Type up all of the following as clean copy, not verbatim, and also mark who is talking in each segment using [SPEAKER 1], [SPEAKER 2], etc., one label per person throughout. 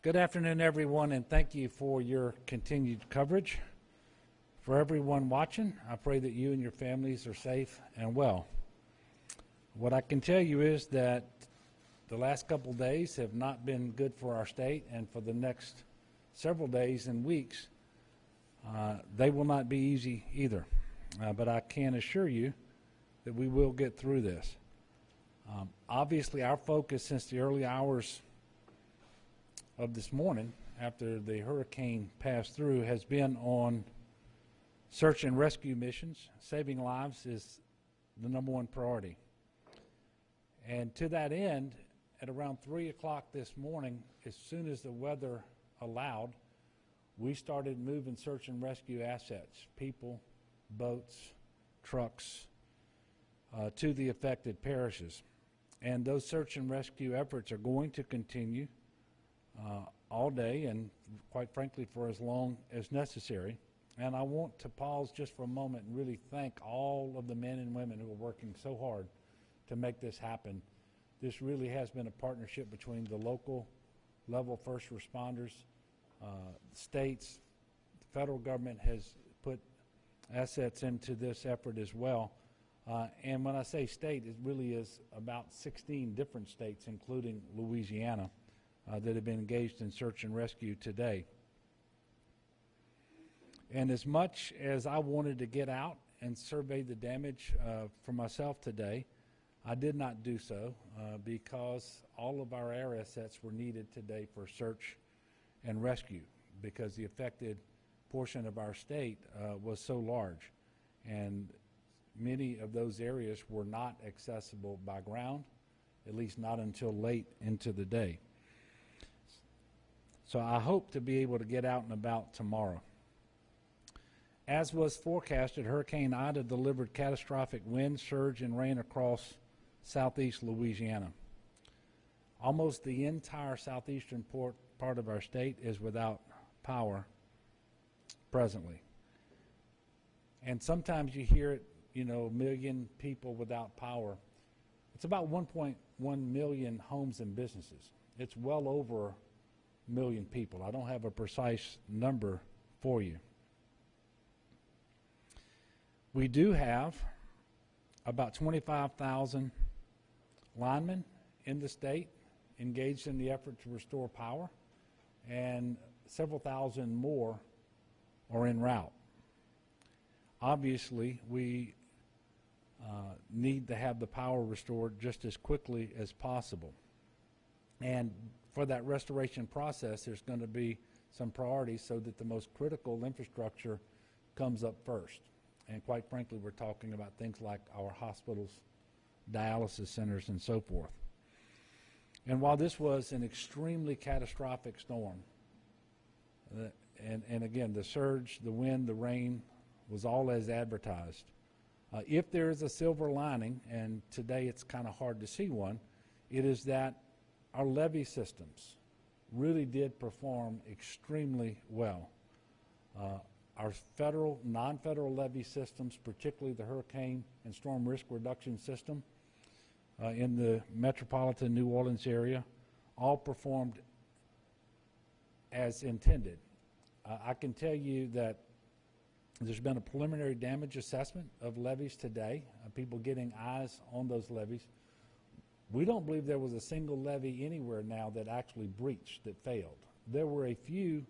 [SPEAKER 1] Good afternoon, everyone, and thank you for your continued coverage. For everyone watching, I pray that you and your families are safe and well. What I can tell you is that the last couple days have not been good for our state, and for the next several days and weeks, they will not be easy either. But I can assure you that we will get through this. Obviously, our focus since the early hours of this morning, after the hurricane passed through, has been on search and rescue missions. Saving lives is the #1 priority. And to that end, at around 3 o'clock this morning, as soon as the weather allowed, we started moving search and rescue assets, people, boats, trucks, to the affected parishes. And those search and rescue efforts are going to continue all day and, quite frankly, for as long as necessary. And I want to pause just for a moment and really thank all of the men and women who are working so hard to make this happen. This really has been a partnership between the local level first responders, states, the federal government has put assets into this effort as well. And when I say state, it really is about 16 different states, including Louisiana, that have been engaged in search and rescue today. And as much as I wanted to get out and survey the damage for myself today, I did not do so because all of our air assets were needed today for search and rescue, because the affected portion of our state was so large, and many of those areas were not accessible by ground, at least not until late into the day. So I hope to be able to get out and about tomorrow. As was forecasted, Hurricane Ida delivered catastrophic wind, surge, and rain across southeast Louisiana. Almost the entire southeastern part of our state is without power presently. And sometimes you hear it, you know, 1 million people without power. It's about 1.1 million homes and businesses. It's well over 1 million people. I don't have a precise number for you. We do have about 25,000 linemen in the state engaged in the effort to restore power, and several thousand more are en route. Obviously, we need to have the power restored just as quickly as possible. And for that restoration process, there's going to be some priorities so that the most critical infrastructure comes up first. And quite frankly, we're talking about things like our hospitals, dialysis centers, and so forth. And while this was an extremely catastrophic storm, and again, the surge, the wind, the rain was all as advertised. If there is a silver lining, and today it's kind of hard to see one, it is that our levee systems really did perform extremely well. Our federal, non-federal levee systems, particularly the hurricane and storm risk reduction system in the metropolitan New Orleans area, all performed as intended. I can tell you that there's been a preliminary damage assessment of levees today, people getting eyes on those levees. We don't believe there was a single levee anywhere now that actually breached, that failed. There were a few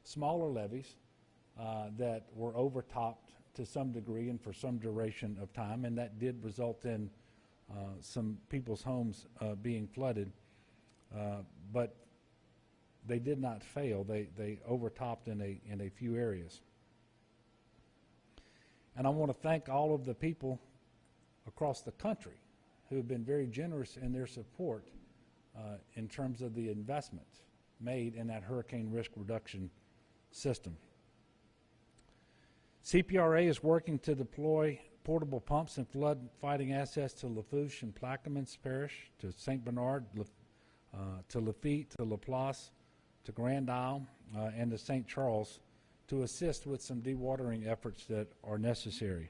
[SPEAKER 1] smaller levees that were overtopped to some degree and for some duration of time, and that did result in some people's homes being flooded, but they did not fail. They overtopped in a few areas. And I want to thank all of the people across the country who have been very generous in their support in terms of the investment made in that hurricane risk reduction system. CPRA is working to deploy portable pumps and flood fighting assets to Lafourche and Plaquemines Parish, to St. Bernard, to Lafitte, to Laplace, to Grand Isle, and to St. Charles, to assist with some dewatering efforts that are necessary.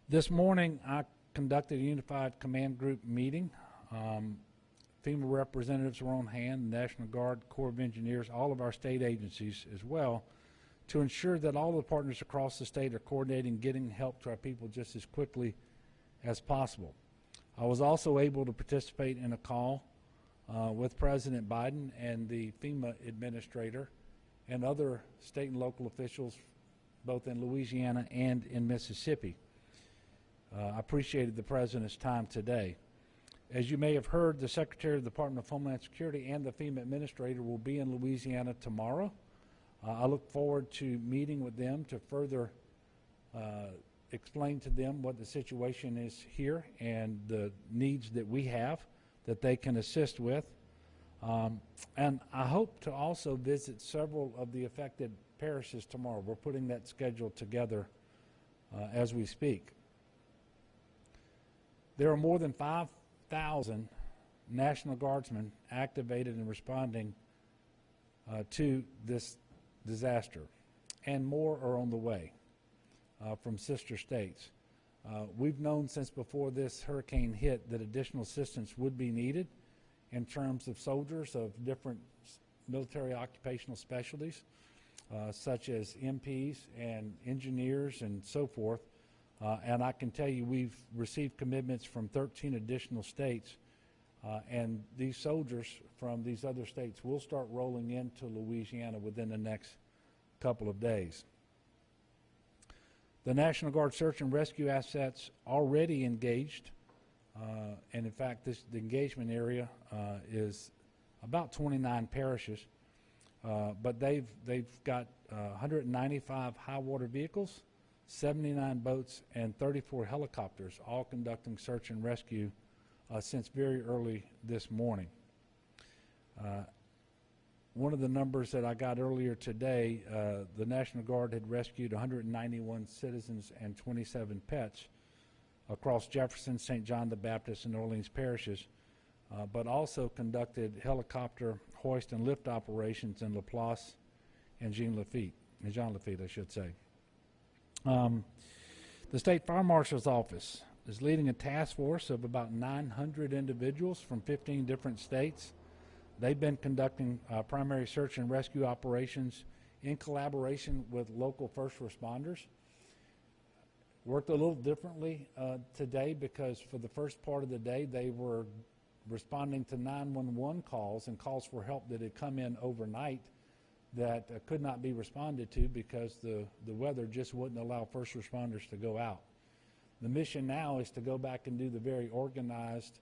[SPEAKER 1] This morning I conducted a unified command group meeting FEMA representatives were on hand, the National Guard, Corps of Engineers, all of our state agencies as well, to ensure that all the partners across the state are coordinating, getting help to our people just as quickly as possible. I was also able to participate in a call with President Biden and the FEMA administrator and other state and local officials both in Louisiana and in Mississippi. I appreciated the President's time today. As you may have heard, the Secretary of the Department of Homeland Security and the FEMA administrator will be in Louisiana tomorrow. I look forward to meeting with them to further explain to them what the situation is here and the needs that we have that they can assist with. And I hope to also visit several of the affected parishes tomorrow. We're putting that schedule together as we speak. There are more than 5,000 National Guardsmen activated and responding to this disaster, and more are on the way from sister states. We've known since before this hurricane hit that additional assistance would be needed in terms of soldiers of different military occupational specialties, such as MPs and engineers and so forth. And I can tell you we've received commitments from 13 additional states, and these soldiers from these other states will start rolling into Louisiana within the next couple of days. The National Guard search and rescue assets already engaged, and in fact the engagement area is about 29 parishes, but they've got 195 high water vehicles, 79 boats, and 34 helicopters, all conducting search and rescue since very early this morning. One of the numbers that I got earlier today, the National Guard had rescued 191 citizens and 27 pets across Jefferson, St. John the Baptist, and Orleans parishes, but also conducted helicopter hoist and lift operations in Laplace and Jean Lafitte, I should say. The State Fire Marshal's Office is leading a task force of about 900 individuals from 15 different states. They've been conducting primary search and rescue operations in collaboration with local first responders. Worked a little differently today because for the first part of the day they were responding to 911 calls and calls for help that had come in overnight that could not be responded to because the weather just wouldn't allow first responders to go out. The mission now is to go back and do the very organized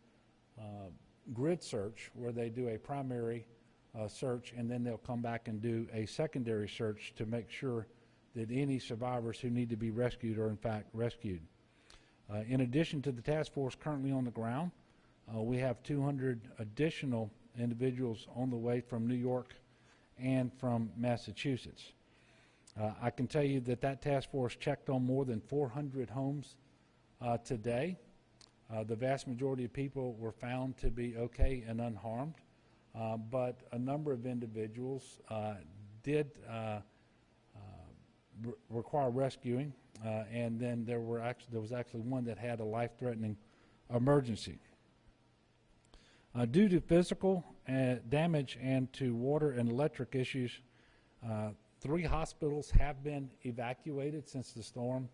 [SPEAKER 1] grid search where they do a primary search and then they'll come back and do a secondary search to make sure that any survivors who need to be rescued are in fact rescued. In addition to the task force currently on the ground, we have 200 additional individuals on the way from New York and from Massachusetts. I can tell you that that task force checked on more than 400 homes today. The vast majority of people were found to be okay and unharmed, but a number of individuals did require rescuing, and then there was actually one that had a life-threatening emergency. Due to physical damage and to water and electric issues, 3 hospitals have been evacuated since the storm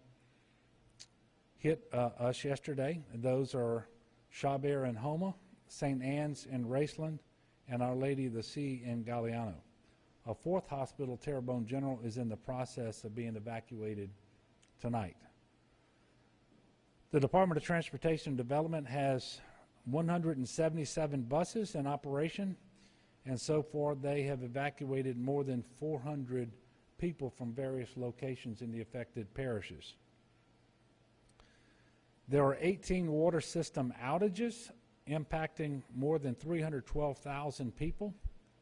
[SPEAKER 1] hit us yesterday. Those are Chabert and Homa, St. Anne's in Raceland, and Our Lady of the Sea in Galliano. A 4th hospital, Terrebonne General, is in the process of being evacuated tonight. The Department of Transportation and Development has 177 buses in operation, and so far they have evacuated more than 400 people from various locations in the affected parishes. There are 18 water system outages impacting more than 312,000 people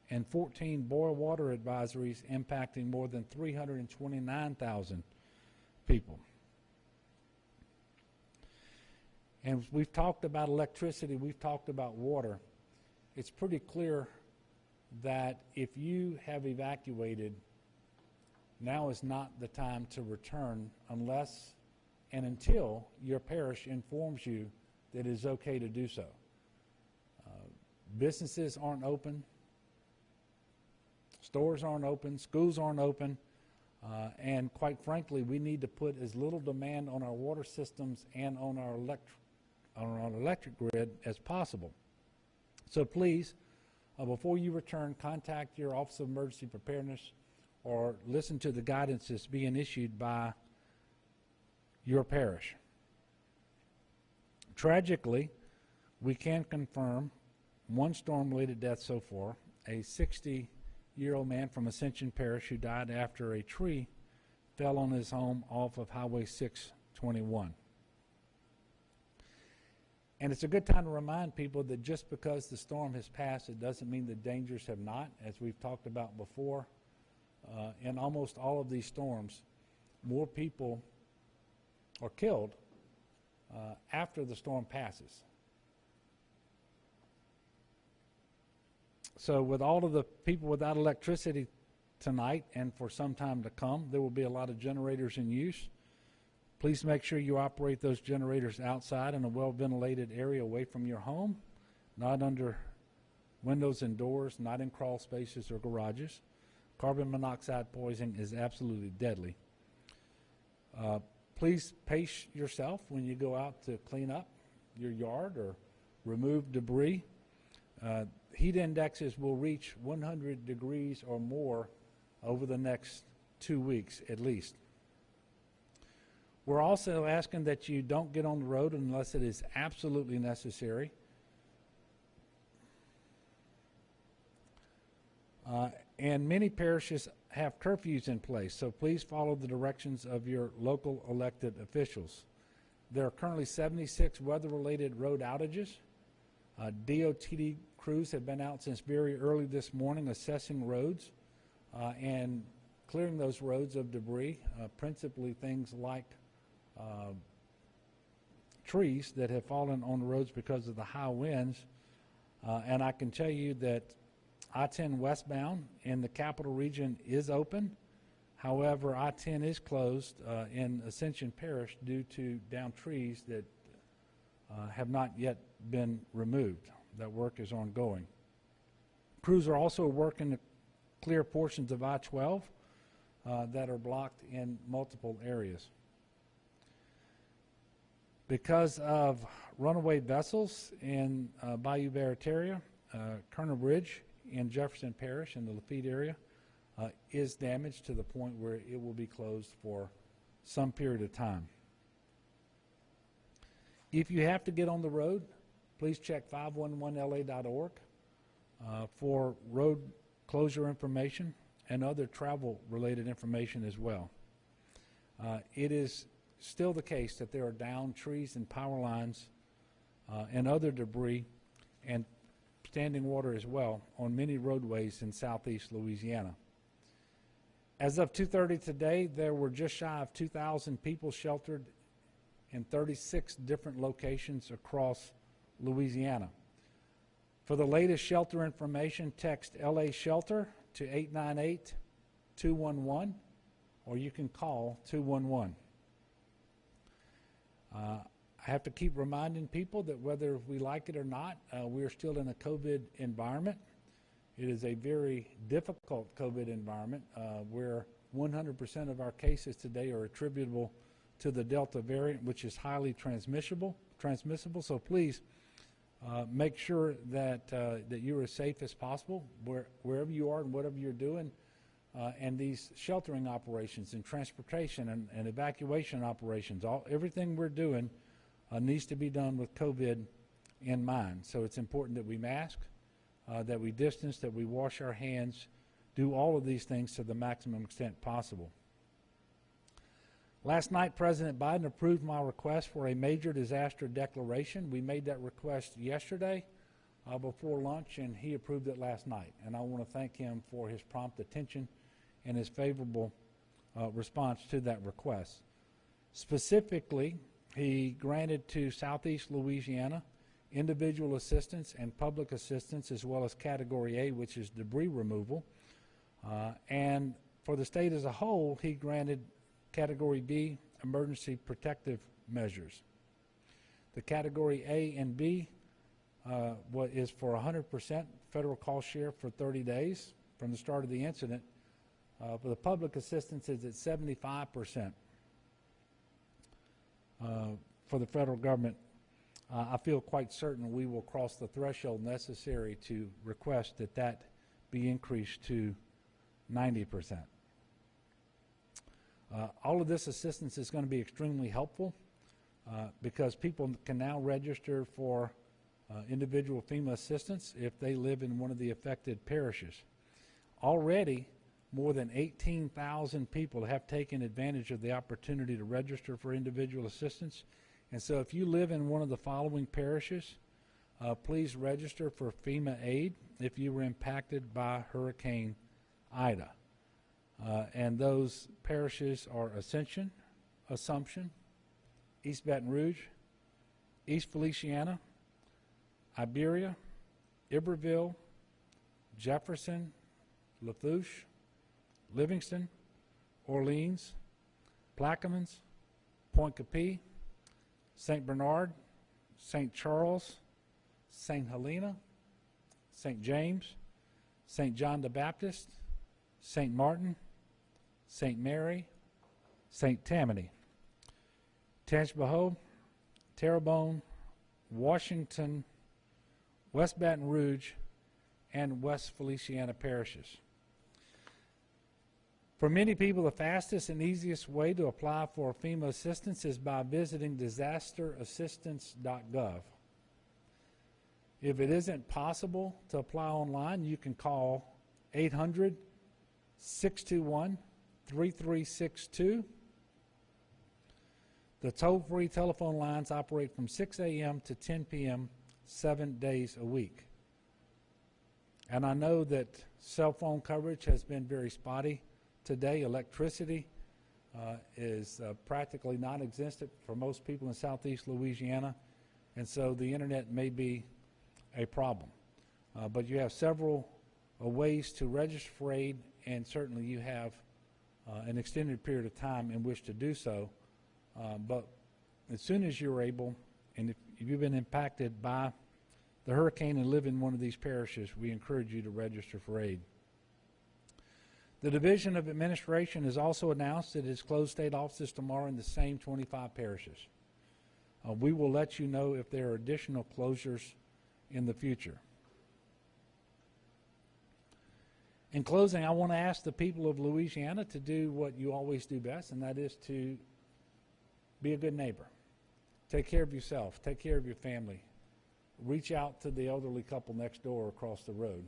[SPEAKER 1] and 14 boil water advisories impacting more than 329,000 people. And we've talked about electricity, we've talked about water. It's pretty clear that if you have evacuated, now is not the time to return unless and until your parish informs you that it is okay to do so. Businesses aren't open. Stores aren't open. Schools aren't open. And quite frankly, we need to put as little demand on our water systems and on our electric grid as possible. So please, before you return, contact your Office of Emergency Preparedness or listen to the guidance that's being issued by your parish. Tragically, we can confirm one storm-related death so far, a 60-year-old man from Ascension Parish who died after a tree fell on his home off of Highway 621. And it's a good time to remind people that just because the storm has passed, it doesn't mean the dangers have not. As we've talked about before, in almost all of these storms, more people are killed after the storm passes. So with all of the people without electricity tonight and for some time to come, there will be a lot of generators in use. Please make sure you operate those generators outside in a well-ventilated area away from your home, not under windows and doors, not in crawl spaces or garages. Carbon monoxide poisoning is absolutely deadly. Please pace yourself when you go out to clean up your yard or remove debris. Heat indexes will reach 100 degrees or more over the next 2 weeks at least. We're also asking that you don't get on the road unless it is absolutely necessary. And many parishes have curfews in place, so please follow the directions of your local elected officials. There are currently 76 weather-related road outages. DOT crews have been out since very early this morning assessing roads and clearing those roads of debris, principally things like trees that have fallen on the roads because of the high winds. And I can tell you that I-10 westbound in the capital region is open. However, I-10 is closed in Ascension Parish due to downed trees that have not yet been removed. That work is ongoing. Crews are also working to clear portions of I-12 that are blocked in multiple areas. Because of runaway vessels in Bayou Barataria, Colonel Bridge in Jefferson Parish in the Lafitte area is damaged to the point where it will be closed for some period of time. If you have to get on the road, please check 511la.org for road closure information and other travel-related information as well. It is still the case that there are downed trees and power lines and other debris and standing water as well on many roadways in southeast Louisiana. As of 2:30 today, there were just shy of 2,000 people sheltered in 36 different locations across Louisiana. For the latest shelter information, text LA Shelter to 898-211, or you can call 211. I have to keep reminding people that whether we like it or not, we are still in a COVID environment. It is a very difficult COVID environment where 100% of our cases today are attributable to the Delta variant, which is highly transmissible. So please make sure that that you're as safe as possible wherever you are and whatever you're doing. And these sheltering operations and transportation and evacuation operations, everything we're doing needs to be done with COVID in mind. So it's important that we mask, that we distance, that we wash our hands, do all of these things to the maximum extent possible. Last night, President Biden approved my request for a major disaster declaration. We made that request yesterday before lunch, and he approved it last night. And I want to thank him for his prompt attention and his favorable response to that request. Specifically, he granted to Southeast Louisiana individual assistance and public assistance, as well as Category A, which is debris removal. And for the state as a whole, he granted Category B, emergency protective measures. The Category A and B what is for 100% federal cost share for 30 days from the start of the incident. For the public assistance is at 75% for the federal government. I feel quite certain we will cross the threshold necessary to request that that be increased to 90%. All of this assistance is going to be extremely helpful because people can now register for individual FEMA assistance if they live in one of the affected parishes. Already, more than 18,000 people have taken advantage of the opportunity to register for individual assistance. And so if you live in one of the following parishes, please register for FEMA aid if you were impacted by Hurricane Ida. And those parishes are Assumption, East Baton Rouge, East Feliciana, Iberia, Iberville, Jefferson, Lafourche, Livingston, Orleans, Plaquemines, Point Capee, St. Bernard, St. Charles, St. Helena, St. James, St. John the Baptist, St. Martin, St. Mary, St. Tammany, Tangipahoa, Terrebonne, Washington, West Baton Rouge, and West Feliciana parishes. For many people, the fastest and easiest way to apply for FEMA assistance is by visiting disasterassistance.gov. If it isn't possible to apply online, you can call 800-621-3362. The toll-free telephone lines operate from 6 a.m. to 10 p.m. 7 days a week. And I know that cell phone coverage has been very spotty today. Electricity is practically non-existent for most people in southeast Louisiana, and so the internet may be a problem. But you have several ways to register for aid, and certainly you have an extended period of time in which to do so. But as soon as you're able, and if you've been impacted by the hurricane and live in one of these parishes, we encourage you to register for aid. The Division of Administration has also announced that it's closed state offices tomorrow in the same 25 parishes. We will let you know if there are additional closures in the future. In closing, I want to ask the people of Louisiana to do what you always do best, and that is to be a good neighbor. Take care of yourself. Take care of your family. Reach out to the elderly couple next door across the road.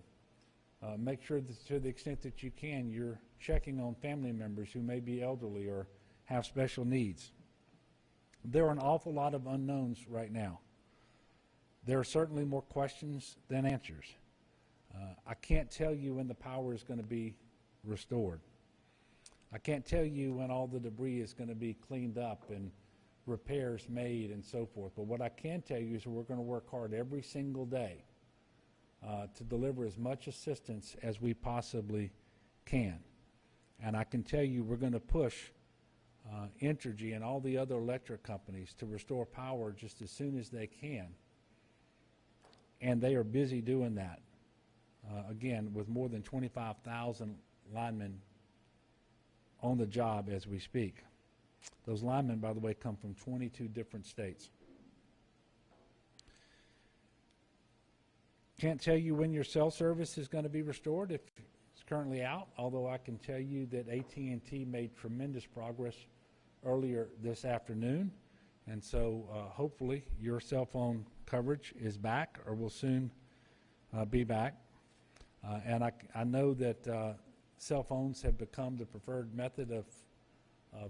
[SPEAKER 1] Make sure that to the extent that you can, you're checking on family members who may be elderly or have special needs. There are an awful lot of unknowns right now. There are certainly more questions than answers. I can't tell you when the power is going to be restored. I can't tell you when all the debris is going to be cleaned up and repairs made and so forth. But what I can tell you is we're going to work hard every single day to deliver as much assistance as we possibly can. And I can tell you we're going to push Entergy and all the other electric companies to restore power just as soon as they can. And they are busy doing that, again, with more than 25,000 linemen on the job as we speak. Those linemen, by the way, come from 22 different states. Can't tell you when your cell service is going to be restored if it's currently out, although I can tell you that AT&T made tremendous progress earlier this afternoon, and so hopefully your cell phone coverage is back or will soon be back. And I know that cell phones have become the preferred method of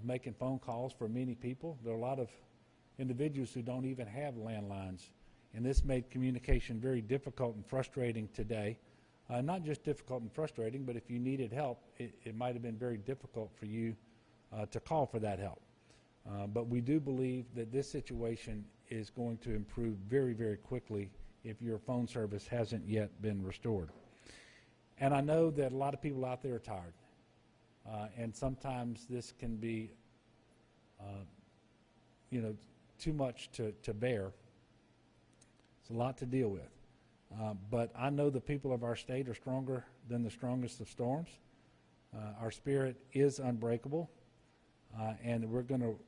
[SPEAKER 1] making phone calls for many people. There are a lot of individuals who don't even have landlines, and this made communication very difficult and frustrating today. Not just difficult and frustrating, but if you needed help, it might have been very difficult for you to call for that help. But we do believe that this situation is going to improve very, very quickly if your phone service hasn't yet been restored. And I know that a lot of people out there are tired. And sometimes this can be, too much to bear. It's a lot to deal with. But I know the people of our state are stronger than the strongest of storms. Our spirit is unbreakable, and we're going to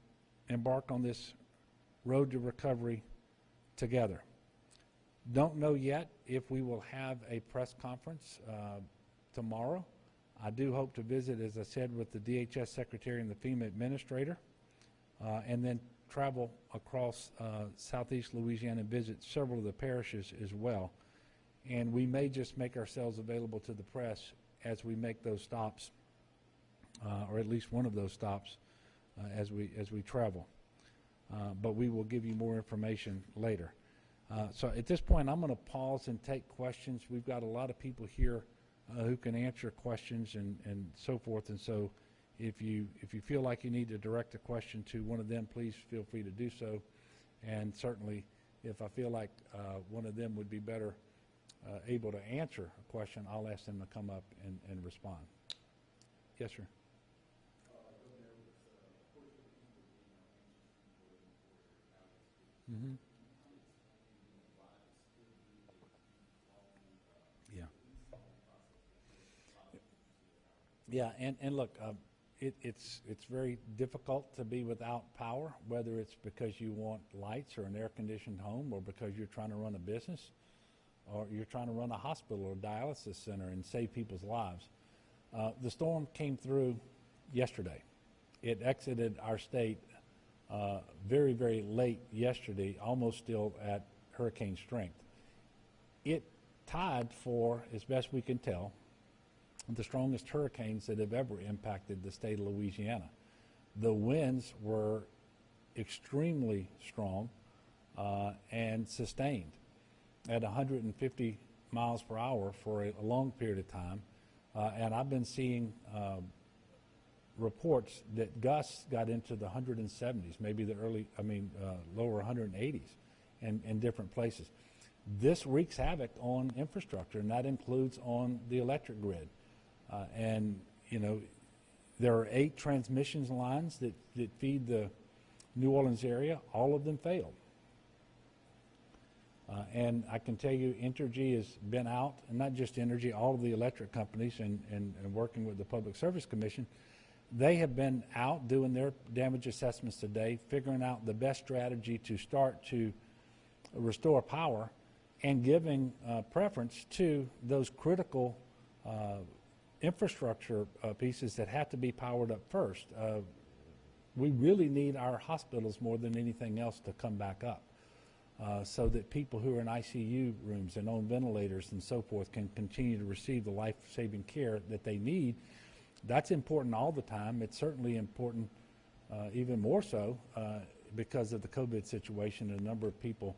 [SPEAKER 1] embark on this road to recovery together. Don't know yet if we will have a press conference tomorrow. I do hope to visit, as I said, with the DHS Secretary and the FEMA Administrator, and then travel across southeast Louisiana and visit several of the parishes as well. And we may just make ourselves available to the press as we make those stops, or at least one of those stops as we travel. But we will give you more information later. So at this point, I'm going to pause and take questions. We've got a lot of people here who can answer questions and so forth. And so if you feel like you need to direct a question to one of them, please feel free to do so. And certainly, if I feel like one of them would be better able to answer a question, I'll ask them to come up and respond. Yes, sir. Mm-hmm. Yeah. Yeah, and look, it's very difficult to be without power, whether it's because you want lights or an air-conditioned home, or because you're trying to run a business, or you're trying to run a hospital or a dialysis center and save people's lives. The storm came through yesterday. It exited our state very, very late yesterday, almost still at hurricane strength. It tied for, as best we can tell, the strongest hurricanes that have ever impacted the state of Louisiana. The winds were extremely strong and sustained at 150 miles per hour for a long period of time. And I've been seeing reports that gusts got into the 170s, maybe the lower 180s in different places. This wreaks havoc on infrastructure, and that includes on the electric grid. And, you know, there are 8 transmission lines that feed the New Orleans area. All of them failed. And I can tell you, Entergy has been out, and not just Entergy, all of the electric companies and working with the Public Service Commission. They have been out doing their damage assessments today, figuring out the best strategy to start to restore power and giving preference to those critical infrastructure pieces that have to be powered up first. We really need our hospitals more than anything else to come back up so that people who are in ICU rooms and on ventilators and so forth can continue to receive the life-saving care that they need. That's important all the time. It's certainly important even more so because of the COVID situation and the number of people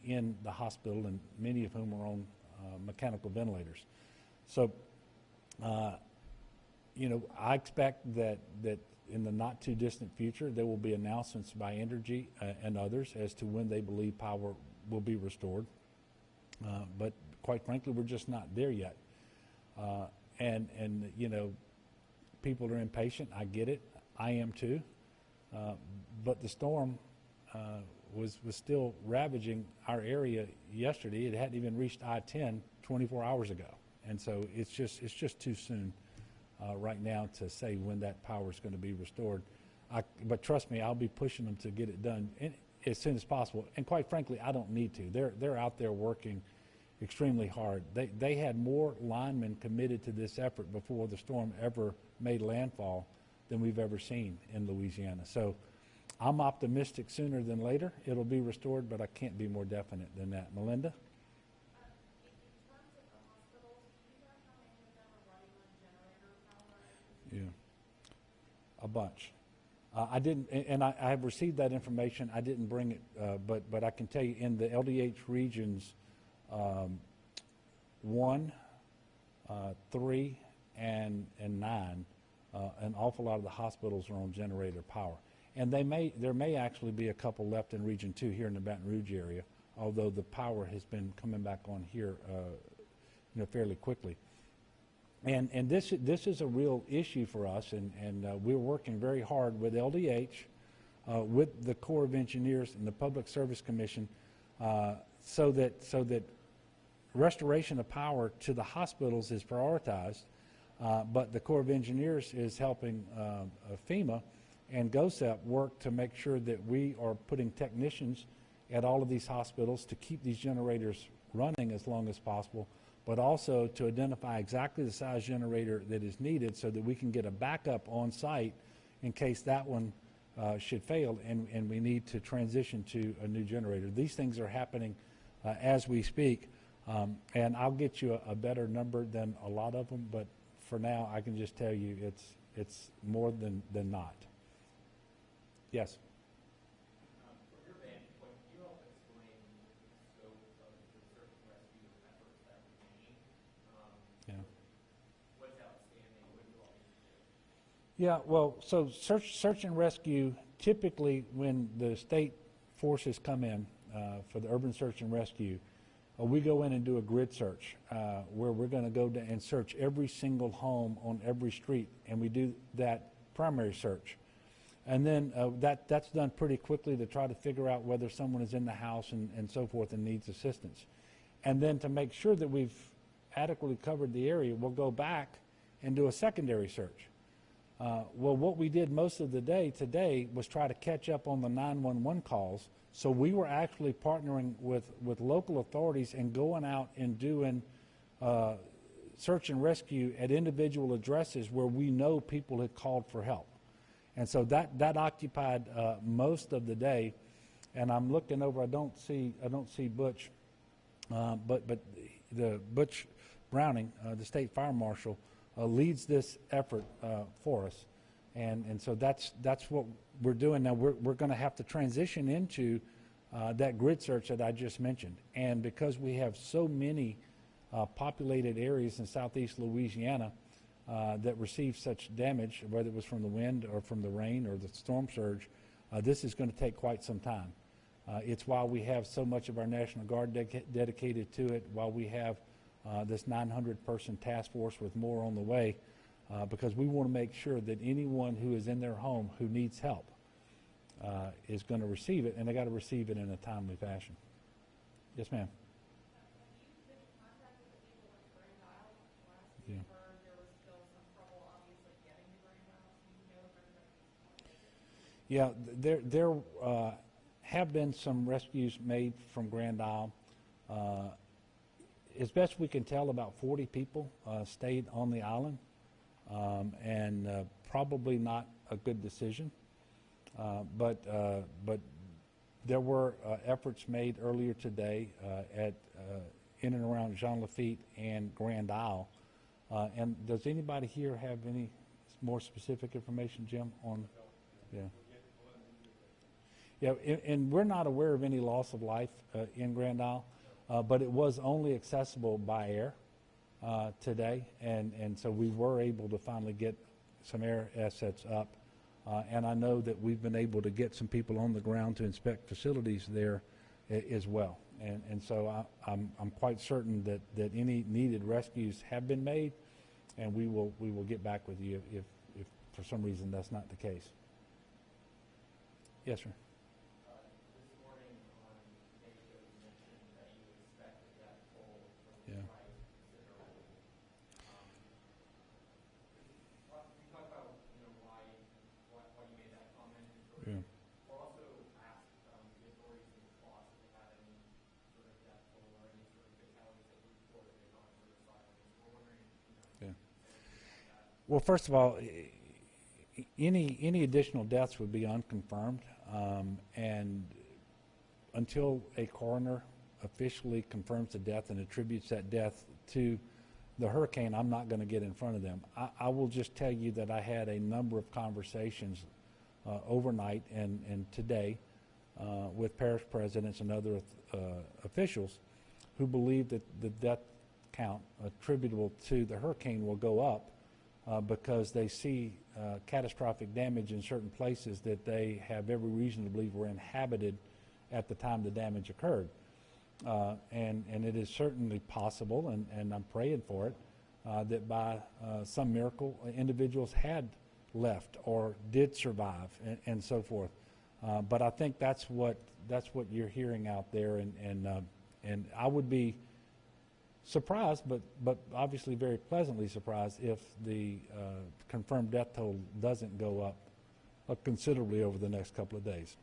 [SPEAKER 1] in the hospital, and many of whom are on mechanical ventilators. So, you know, I expect that in the not too distant future there will be announcements by Entergy and others as to when they believe power will be restored. But quite frankly, we're just not there yet. And you know, people are impatient. I get it. I am too. But the storm was still ravaging our area yesterday. It hadn't even reached I-10 24 hours ago. And so it's just too soon right now to say when that power is going to be restored. But trust me, I'll be pushing them to get it done as soon as possible. And quite frankly, I don't need to. They're out there working extremely hard. They had more linemen committed to this effort before the storm ever made landfall than we've ever seen in Louisiana. So I'm optimistic sooner than later it'll be restored, but I can't be more definite than that. Melinda? Yeah, a bunch. I didn't, and I have received that information. I didn't bring it, but I can tell you in the LDH regions 1, 3, and 9, an awful lot of the hospitals are on generator power. And there may actually be a couple left in Region 2 here in the Baton Rouge area, although the power has been coming back on here fairly quickly. And this is a real issue for us, and we're working very hard with LDH, with the Corps of Engineers and the Public Service Commission, so that restoration of power to the hospitals is prioritized, but the Corps of Engineers is helping FEMA and GOSEP work to make sure that we are putting technicians at all of these hospitals to keep these generators running as long as possible, but also to identify exactly the size generator that is needed so that we can get a backup on site in case that one should fail and we need to transition to a new generator. These things are happening as we speak, and I'll get you a better number than a lot of them, but for now I can just tell you it's more than not. Yes?
[SPEAKER 2] From your vantage point, can you help explain the scope of the search and rescue efforts that remain?
[SPEAKER 1] Yeah.
[SPEAKER 2] What's outstanding? What do you all need to do?
[SPEAKER 1] Yeah, well, so search and rescue, typically when the state forces come in for the urban search and rescue, we go in and do a grid search where we're going to go and search every single home on every street, and we do that primary search. And then that's done pretty quickly to try to figure out whether someone is in the house and so forth and needs assistance. And then to make sure that we've adequately covered the area, we'll go back and do a secondary search. Well, what we did most of the day today was try to catch up on the 911 calls. So we were actually partnering with local authorities and going out and doing search and rescue at individual addresses where we know people had called for help. And so that occupied most of the day. And I'm looking over. I don't see Butch, but the Butch Browning, the state fire marshal, leads this effort for us. And so that's what we're doing now. We're going to have to transition into that grid search that I just mentioned. And because we have so many populated areas in southeast Louisiana that received such damage, whether it was from the wind or from the rain or the storm surge, this is going to take quite some time. It's why we have so much of our National Guard dedicated to it, while we have this 900-person task force with more on the way, because we want to make sure that anyone who is in their home who needs help is going to receive it, and they got to receive it in a timely fashion. Yes, ma'am. Yeah. Yeah, there have been some rescues made from Grand Isle. As best we can tell, about 40 people stayed on the island, and probably not a good decision. But there were efforts made earlier today in and around Jean Lafitte and Grand Isle. And does anybody here have any more specific information, Jim, on? Yeah. Yeah, and we're not aware of any loss of life in Grand Isle, but it was only accessible by air today, and so we were able to finally get some air assets up, and I know that we've been able to get some people on the ground to inspect facilities there as well, and so I'm quite certain that any needed rescues have been made, and we will get back with you if for some reason that's not the case. Yes, sir. Yeah. Yeah.
[SPEAKER 2] We're also asked the authorities in response if they had any sort of death toll or any sort of fatalities that were reported based on sort of silence. We're wondering,
[SPEAKER 1] Yeah. Well, first of all, any additional deaths would be unconfirmed, and until a coroner officially confirms the death and attributes that death to the hurricane, I'm not going to get in front of them. I will just tell you that I had a number of conversations overnight and today with parish presidents and other officials who believe that the death count attributable to the hurricane will go up because they see catastrophic damage in certain places that they have every reason to believe were inhabited at the time the damage occurred. And it is certainly possible, and I'm praying for it, that by some miracle individuals had left or did survive and so forth. But I think that's what you're hearing out there, and I would be surprised, but obviously very pleasantly surprised if the confirmed death toll doesn't go up considerably over the next couple of days.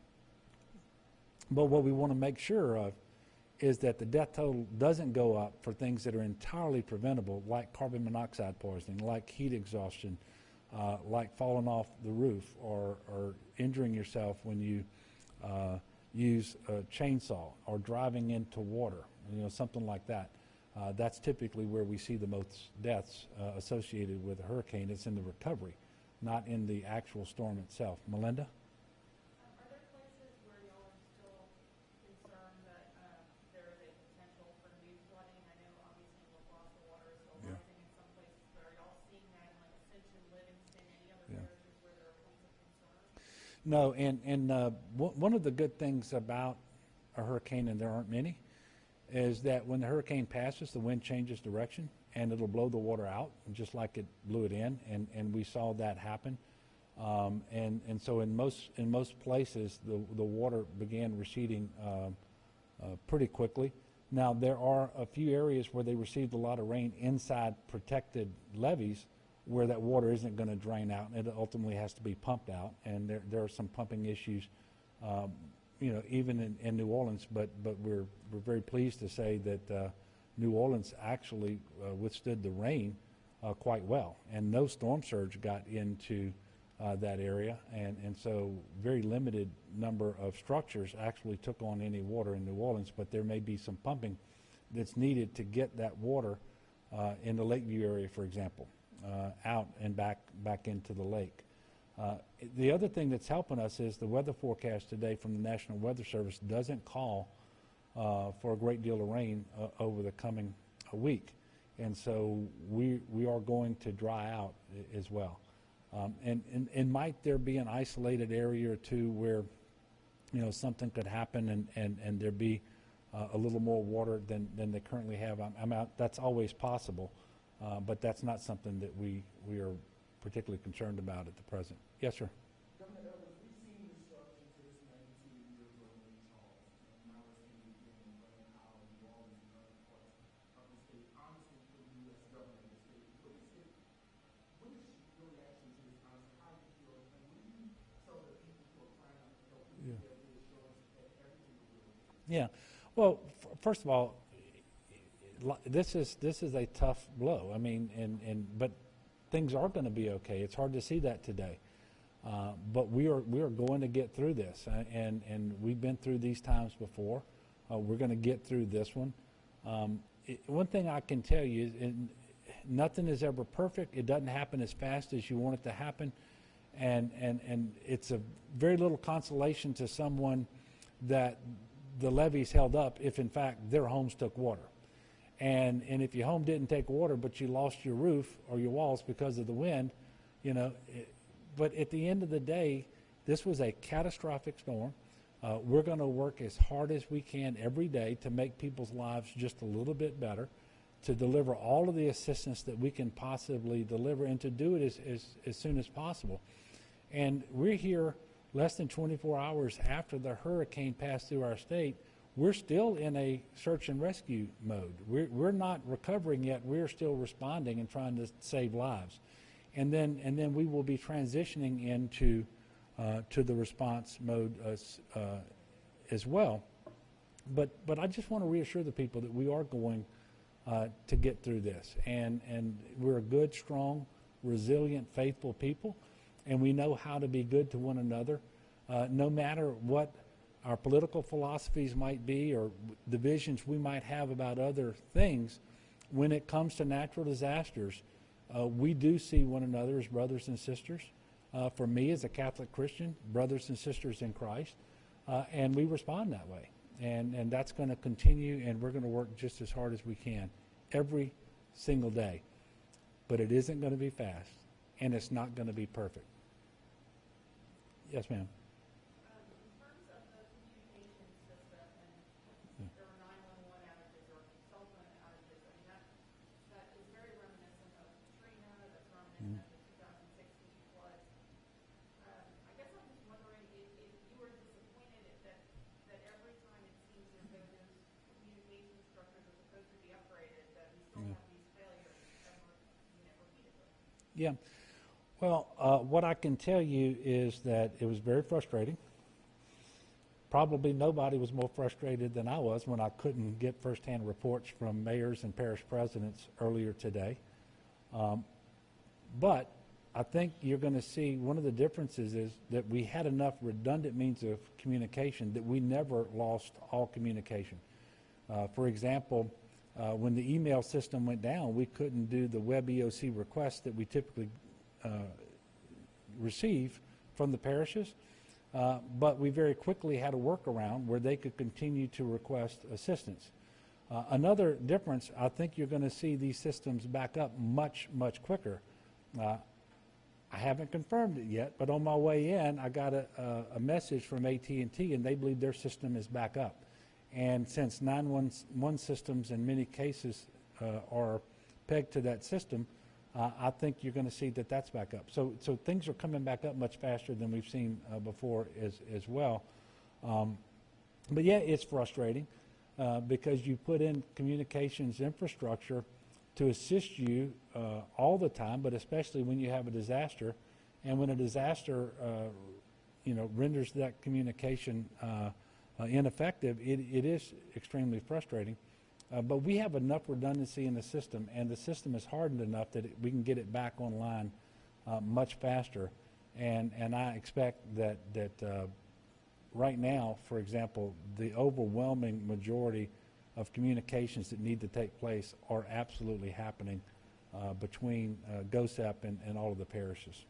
[SPEAKER 1] But what we want to make sure of is that the death toll doesn't go up for things that are entirely preventable, like carbon monoxide poisoning, like heat exhaustion, like falling off the roof, or injuring yourself when you use a chainsaw, or driving into water, something like that. That's typically where we see the most deaths associated with a hurricane. It's in the recovery, not in the actual storm itself. Melinda?
[SPEAKER 3] Are there places where y'all are still concerned that there is a potential for new flooding? I know obviously La Crosse, the water is still
[SPEAKER 1] Yeah.
[SPEAKER 3] rising in some places, but are y'all seeing that in like Ascension, Livingston, any other
[SPEAKER 1] Yeah.
[SPEAKER 3] parishes where there are points of concern?
[SPEAKER 1] No, and one of the good things about a hurricane, and there aren't many, is that when the hurricane passes, the wind changes direction, and it'll blow the water out, just like it blew it in, and we saw that happen. And so in most places, the water began receding pretty quickly. Now, there are a few areas where they received a lot of rain inside protected levees where that water isn't going to drain out, and it ultimately has to be pumped out. And there are some pumping issues, even in New Orleans. But we're very pleased to say that New Orleans actually withstood the rain quite well, and no storm surge got into that area, and so very limited number of structures actually took on any water in New Orleans. But there may be some pumping that's needed to get that water in the Lakeview area, for example, out and back into the lake. The other thing that's helping us is the weather forecast today from the National Weather Service doesn't call for a great deal of rain over the coming week, and so we are going to dry out as well. And might there be an isolated area or two where something could happen and there be a little more water than they currently have? That's always possible, but that's not something that we are particularly concerned about at the present. Yes, sir.
[SPEAKER 2] Governor Edwards, we've seen destruction since 19 years ago in Charles. Now we're seeing it again in Grand Isle, New Orleans, and other parts of the state. Honestly, for the U.S. government, the state, for the city, what is your reaction to this? Honestly, how do you feel? And when you tell the people who are crying out for help, you get the assurance that everything will be okay?
[SPEAKER 1] Yeah. Well, first of all, this is a tough blow. I mean, but things are going to be okay. It's hard to see that today, but we are going to get through this, and we've been through these times before. We're going to get through this one. One thing I can tell you is nothing is ever perfect. It doesn't happen as fast as you want it to happen, and it's a very little consolation to someone that the levees held up if in fact their homes took water. And if your home didn't take water, but you lost your roof or your walls because of the wind, but at the end of the day, this was a catastrophic storm. We're going to work as hard as we can every day to make people's lives just a little bit better, to deliver all of the assistance that we can possibly deliver, and to do it as soon as possible. And we're here less than 24 hours after the hurricane passed through our state. We're still in a search and rescue mode. We're not recovering yet. We're still responding and trying to save lives. And then we will be transitioning into to the response mode as well. But I just want to reassure the people that we are going to get through this. And we're a good, strong, resilient, faithful people, and we know how to be good to one another, no matter what our political philosophies might be or divisions we might have about other things. When it comes to natural disasters, we do see one another as brothers and sisters. For me, as a Catholic Christian, brothers and sisters in Christ, and we respond that way. And that's going to continue, and we're going to work just as hard as we can every single day. But it isn't going to be fast, and it's not going to be perfect. Yes, ma'am.
[SPEAKER 3] In terms of the communication system, and there were 911 outages or cell phone outages, I mean, that is very reminiscent of Katrina, that's reminiscent of the 2016 floods. I guess I'm just wondering if you were disappointed that every time it seems as though those communication structures are supposed to be upgraded, that we
[SPEAKER 1] Yeah. Well, what I can tell you is that it was very frustrating. Probably nobody was more frustrated than I was when I couldn't get firsthand reports from mayors and parish presidents earlier today. But I think you're going to see one of the differences is that we had enough redundant means of communication that we never lost all communication. For example, when the email system went down, we couldn't do the web EOC requests that we typically receive from the parishes, but we very quickly had a workaround where they could continue to request assistance. Another difference, I think you're going to see these systems back up much, much quicker. I haven't confirmed it yet, but on my way in, I got a message from AT&T, and they believe their system is back up. And since 911 systems in many cases are pegged to that system, I think you're going to see that that's back up. So things are coming back up much faster than we've seen before as well. But yeah, it's frustrating because you put in communications infrastructure to assist you all the time, but especially when you have a disaster. And when a disaster, renders that communication ineffective, it is extremely frustrating. But we have enough redundancy in the system, and the system is hardened enough that we can get it back online much faster. And I expect that right now, for example, the overwhelming majority of communications that need to take place are absolutely happening between GOSEP and all of the parishes.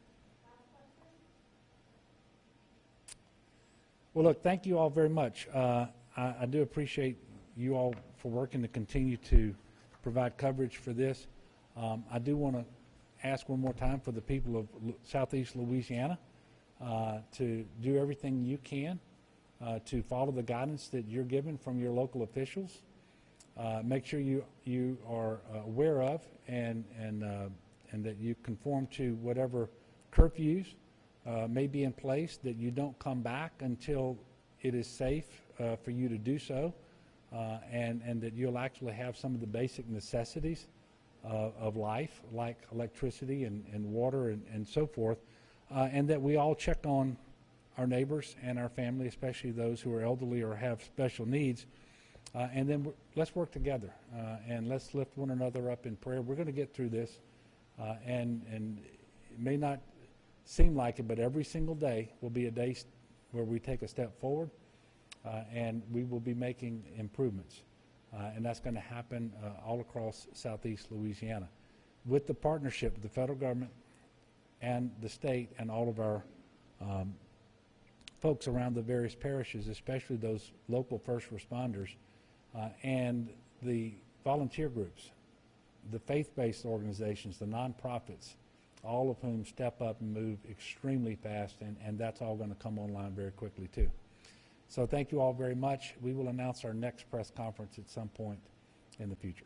[SPEAKER 1] Well, look, thank you all very much. I do appreciate you all for working to continue to provide coverage for this. I do want to ask one more time for the people of Southeast Louisiana to do everything you can to follow the guidance that you're given from your local officials. Make sure you are aware of and that you conform to whatever curfews may be in place, that you don't come back until it is safe for you to do so, and that you'll actually have some of the basic necessities of life, like electricity and water and so forth, and that we all check on our neighbors and our family, especially those who are elderly or have special needs. And then let's work together and let's lift one another up in prayer. We're going to get through this, and it may not seem like it, but every single day will be a day where we take a step forward, and we will be making improvements. And that's going to happen all across Southeast Louisiana with the partnership of the federal government and the state and all of our folks around the various parishes, especially those local first responders, and the volunteer groups, the faith-based organizations, the nonprofits, all of whom step up and move extremely fast, and that's all going to come online very quickly too. So thank you all very much. We will announce our next press conference at some point in the future.